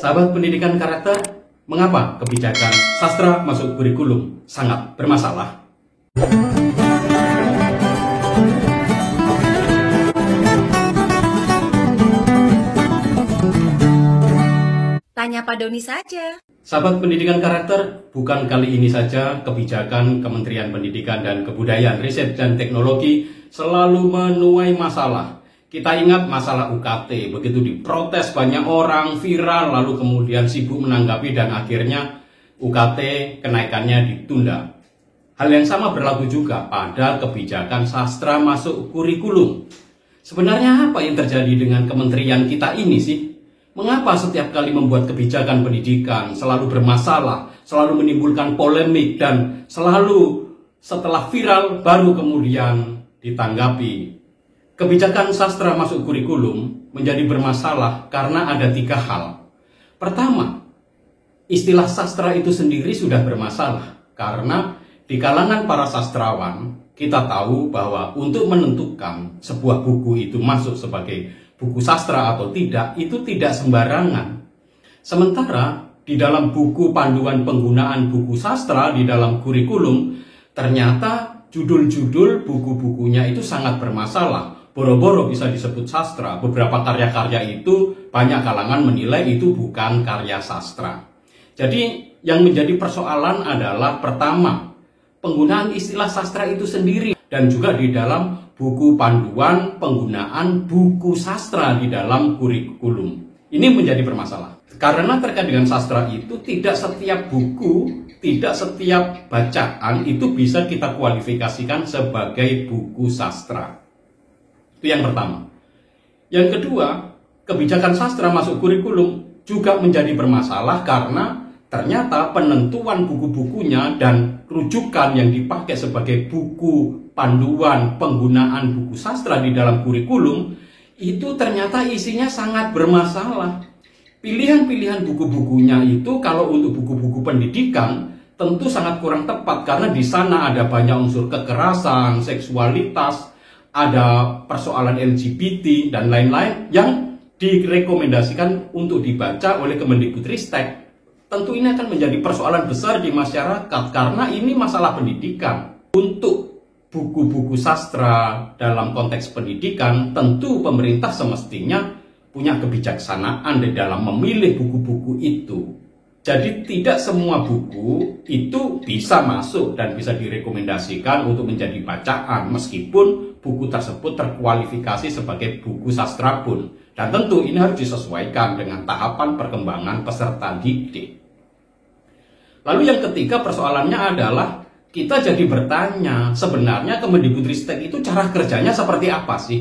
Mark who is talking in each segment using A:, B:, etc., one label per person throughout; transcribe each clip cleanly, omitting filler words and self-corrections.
A: Sahabat pendidikan karakter, mengapa kebijakan sastra masuk kurikulum sangat bermasalah?
B: Tanya Pak Doni saja.
A: Sahabat pendidikan karakter, bukan kali ini saja kebijakan Kementerian Pendidikan dan Kebudayaan, Riset dan Teknologi selalu menuai masalah. Kita ingat masalah UKT, begitu diprotes banyak orang, viral, lalu kemudian sibuk menanggapi dan akhirnya UKT kenaikannya ditunda. Hal yang sama berlaku juga pada kebijakan sastra masuk kurikulum. Sebenarnya apa yang terjadi dengan kementerian kita ini sih? Mengapa setiap kali membuat kebijakan pendidikan selalu bermasalah, selalu menimbulkan polemik, dan selalu setelah viral baru kemudian ditanggapi? Kebijakan sastra masuk kurikulum menjadi bermasalah karena ada 3 hal. Pertama, istilah sastra itu sendiri sudah bermasalah karena di kalangan para sastrawan kita tahu bahwa untuk menentukan sebuah buku itu masuk sebagai buku sastra atau tidak, itu tidak sembarangan. Sementara di dalam buku panduan penggunaan buku sastra di dalam kurikulum, ternyata judul-judul buku-bukunya itu sangat bermasalah. Boro-boro bisa disebut sastra. Beberapa karya-karya itu banyak kalangan menilai itu bukan karya sastra. Jadi yang menjadi persoalan adalah pertama, penggunaan istilah sastra itu sendiri, dan juga di dalam buku panduan penggunaan buku sastra di dalam kurikulum. Ini menjadi bermasalah. Karena terkait dengan sastra itu tidak setiap buku, tidak setiap bacaan itu bisa kita kualifikasikan sebagai buku sastra. Itu yang pertama. Yang kedua, kebijakan sastra masuk kurikulum juga menjadi bermasalah karena ternyata penentuan buku-bukunya dan rujukan yang dipakai sebagai buku panduan penggunaan buku sastra di dalam kurikulum itu ternyata isinya sangat bermasalah. Pilihan-pilihan buku-bukunya itu kalau untuk buku-buku pendidikan tentu sangat kurang tepat karena di sana ada banyak unsur kekerasan, seksualitas, ada persoalan LGBT dan lain-lain yang direkomendasikan untuk dibaca oleh Kemendikbudristek. Tentu ini akan menjadi persoalan besar di masyarakat karena ini masalah pendidikan. Untuk buku-buku sastra dalam konteks pendidikan, tentu pemerintah semestinya punya kebijaksanaan di dalam memilih buku-buku itu. Jadi tidak semua buku itu bisa masuk dan bisa direkomendasikan untuk menjadi bacaan meskipun buku tersebut terkualifikasi sebagai buku sastra pun. Dan tentu ini harus disesuaikan dengan tahapan perkembangan peserta didik. Lalu yang ketiga persoalannya adalah kita jadi bertanya, sebenarnya Kemendikbudristek itu cara kerjanya seperti apa sih?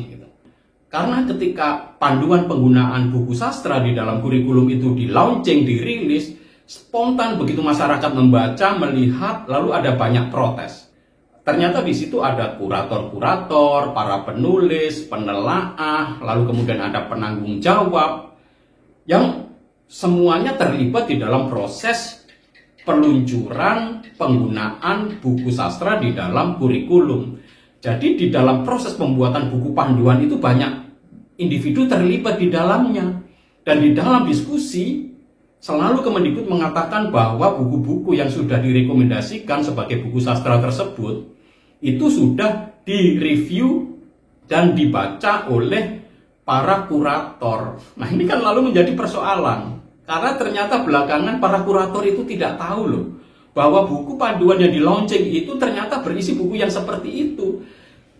A: Karena ketika panduan penggunaan buku sastra di dalam kurikulum itu di launching, dirilis, spontan begitu masyarakat membaca, melihat, lalu ada banyak protes. Ternyata di situ ada kurator-kurator, para penulis, penelaah, lalu kemudian ada penanggung jawab yang semuanya terlibat di dalam proses peluncuran penggunaan buku sastra di dalam kurikulum. Jadi di dalam proses pembuatan buku panduan itu banyak individu terlibat di dalamnya. Dan di dalam diskusi selalu Kemendikbud mengatakan bahwa buku-buku yang sudah direkomendasikan sebagai buku sastra tersebut itu sudah direview dan dibaca oleh para kurator. Nah ini kan lalu menjadi persoalan. Karena ternyata belakangan para kurator itu tidak tahu loh bahwa buku panduan yang di launching itu ternyata berisi buku yang seperti itu.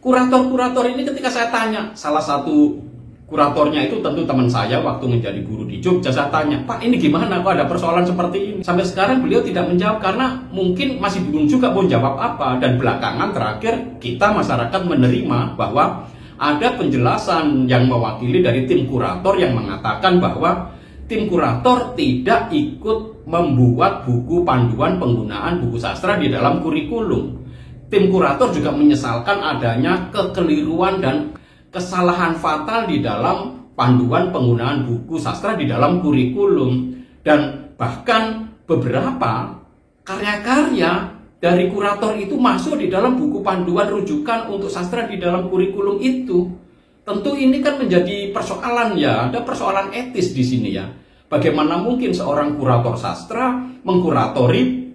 A: Kurator-kurator ini ketika saya tanya, salah satu kuratornya itu tentu teman saya waktu menjadi guru di Jogja, saya tanya, Pak ini gimana kok ada persoalan seperti ini? Sampai sekarang beliau tidak menjawab karena mungkin masih bingung juga mau jawab apa. Dan belakangan terakhir kita masyarakat menerima bahwa ada penjelasan yang mewakili dari tim kurator yang mengatakan bahwa tim kurator tidak ikut membuat buku panduan penggunaan buku sastra di dalam kurikulum. Tim kurator juga menyesalkan adanya kekeliruan dan kesalahan fatal di dalam panduan penggunaan buku sastra di dalam kurikulum. Dan bahkan beberapa karya-karya dari kurator itu masuk di dalam buku panduan rujukan untuk sastra di dalam kurikulum itu. Tentu ini kan menjadi persoalan ya, ada persoalan etis di sini ya. Bagaimana mungkin seorang kurator sastra mengkuratori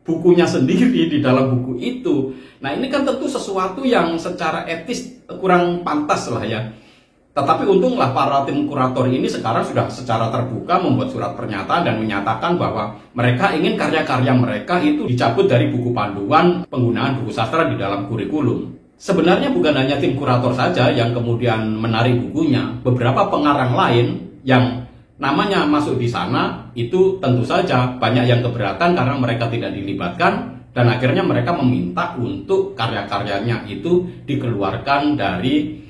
A: bukunya sendiri di dalam buku itu? Nah, ini kan tentu sesuatu yang secara etis kurang pantas lah ya. Tetapi untunglah para tim kurator ini sekarang sudah secara terbuka membuat surat pernyataan dan menyatakan bahwa mereka ingin karya-karya mereka itu dicabut dari buku panduan penggunaan buku sastra di dalam kurikulum. Sebenarnya bukan hanya tim kurator saja yang kemudian menarik bukunya, beberapa pengarang lain yang namanya masuk di sana itu tentu saja banyak yang keberatan karena mereka tidak dilibatkan, dan akhirnya mereka meminta untuk karya-karyanya itu dikeluarkan dari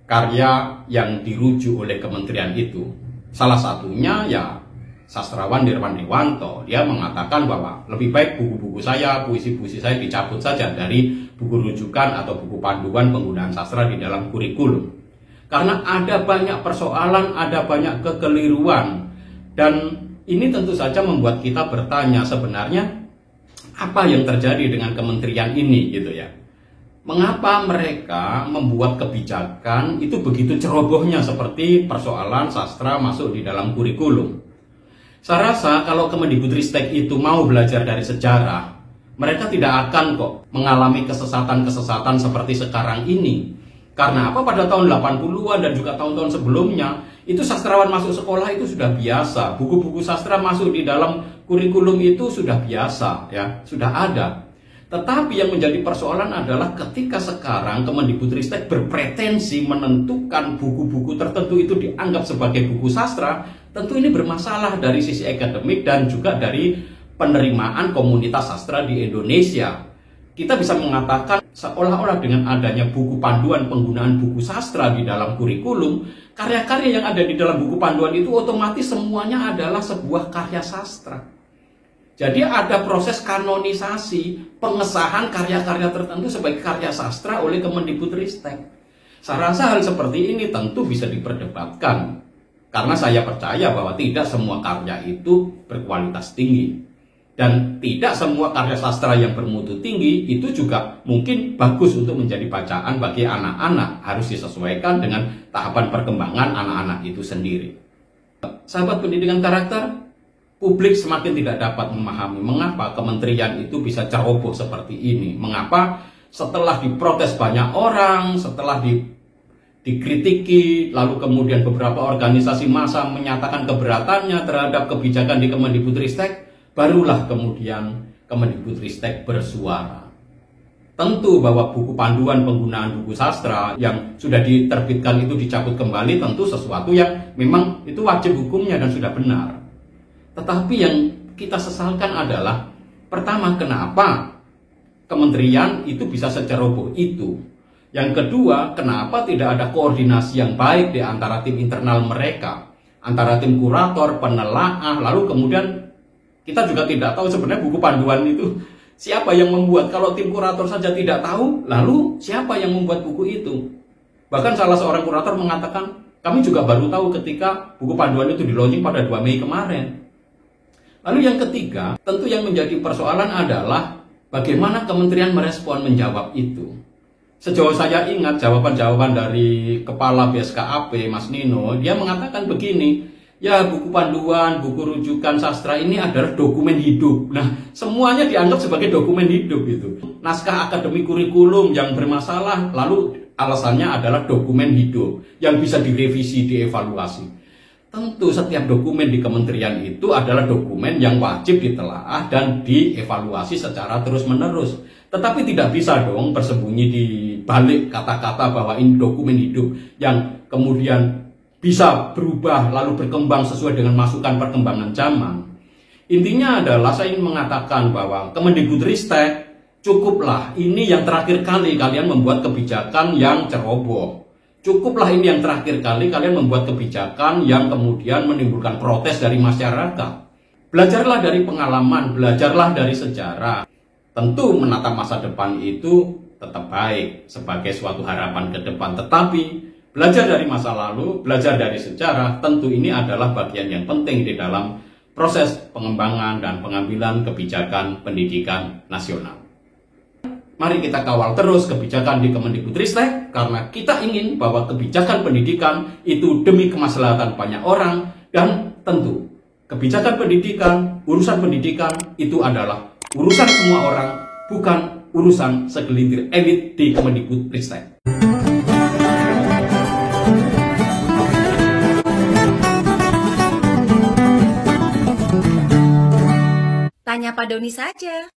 A: karya yang dirujuk oleh kementerian itu. Salah satunya ya sastrawan Nirwan Dewanto. Dia mengatakan bahwa lebih baik buku-buku saya, puisi-puisi saya dicabut saja dari buku rujukan atau buku panduan penggunaan sastra di dalam kurikulum. Karena ada banyak persoalan, ada banyak kekeliruan. Dan ini tentu saja membuat kita bertanya sebenarnya apa yang terjadi dengan kementerian ini gitu ya. Mengapa mereka membuat kebijakan itu begitu cerobohnya seperti persoalan sastra masuk di dalam kurikulum? Saya rasa kalau Kemendikbudristek itu mau belajar dari sejarah, mereka tidak akan kok mengalami kesesatan-kesesatan seperti sekarang ini. Karena apa? Pada tahun 80-an dan juga tahun-tahun sebelumnya, itu sastrawan masuk sekolah itu sudah biasa. Buku-buku sastra masuk di dalam kurikulum itu sudah biasa, ya, sudah ada. Tetapi yang menjadi persoalan adalah ketika sekarang Kemendikbudristek berpretensi menentukan buku-buku tertentu itu dianggap sebagai buku sastra, tentu ini bermasalah dari sisi akademik dan juga dari penerimaan komunitas sastra di Indonesia. Kita bisa mengatakan seolah-olah dengan adanya buku panduan penggunaan buku sastra di dalam kurikulum, karya-karya yang ada di dalam buku panduan itu otomatis semuanya adalah sebuah karya sastra. Jadi ada proses kanonisasi, pengesahan karya-karya tertentu sebagai karya sastra oleh Kemendikbudristek. Saya rasa hal seperti ini tentu bisa diperdebatkan. Karena saya percaya bahwa tidak semua karya itu berkualitas tinggi. Dan tidak semua karya sastra yang bermutu tinggi itu juga mungkin bagus untuk menjadi bacaan bagi anak-anak. Harus disesuaikan dengan tahapan perkembangan anak-anak itu sendiri. Sahabat pendidikan karakter, publik semakin tidak dapat memahami mengapa kementerian itu bisa ceroboh seperti ini. Mengapa setelah diprotes banyak orang, setelah dikritiki, lalu kemudian beberapa organisasi massa menyatakan keberatannya terhadap kebijakan di Kemendikbudristek, barulah kemudian Kemendikbudristek bersuara. Tentu bahwa buku panduan penggunaan buku sastra yang sudah diterbitkan itu dicabut kembali tentu sesuatu yang memang itu wajib hukumnya dan sudah benar. Tetapi yang kita sesalkan adalah, pertama, kenapa kementerian itu bisa seceroboh itu? Yang kedua, kenapa tidak ada koordinasi yang baik di antara tim internal mereka, antara tim kurator, penelaah, lalu kemudian kita juga tidak tahu sebenarnya buku panduan itu siapa yang membuat. Kalau tim kurator saja tidak tahu, lalu siapa yang membuat buku itu? Bahkan salah seorang kurator mengatakan, kami juga baru tahu ketika buku panduan itu di-launching pada 2 Mei kemarin. Lalu yang ketiga, tentu yang menjadi persoalan adalah bagaimana kementerian merespon menjawab itu. Sejauh saya ingat jawaban-jawaban dari Kepala BSKAP, Mas Nino, dia mengatakan begini, ya buku panduan, buku rujukan sastra ini adalah dokumen hidup. Nah, semuanya dianggap sebagai dokumen hidup itu. Naskah akademik kurikulum yang bermasalah, lalu alasannya adalah dokumen hidup yang bisa direvisi, dievaluasi. Tentu setiap dokumen di kementerian itu adalah dokumen yang wajib ditelaah dan dievaluasi secara terus-menerus. Tetapi tidak bisa dong bersembunyi di balik kata-kata bahwa ini dokumen hidup yang kemudian bisa berubah lalu berkembang sesuai dengan masukan perkembangan zaman. Intinya adalah saya ingin mengatakan bahwa Kemendikbudristek, cukuplah ini yang terakhir kali kalian membuat kebijakan yang ceroboh. Cukuplah ini yang terakhir kali kalian membuat kebijakan yang kemudian menimbulkan protes dari masyarakat. Belajarlah dari pengalaman, belajarlah dari sejarah. Tentu menatap masa depan itu tetap baik sebagai suatu harapan ke depan. Tetapi belajar dari masa lalu, belajar dari sejarah, tentu ini adalah bagian yang penting di dalam proses pengembangan dan pengambilan kebijakan pendidikan nasional. Mari kita kawal terus kebijakan di Kemendikbudristek karena kita ingin bahwa kebijakan pendidikan itu demi kemaslahatan banyak orang dan Tentu, kebijakan pendidikan, urusan pendidikan itu adalah urusan semua orang, bukan urusan segelintir elit di Kemendikbudristek.
B: Tanya Pak Doni saja.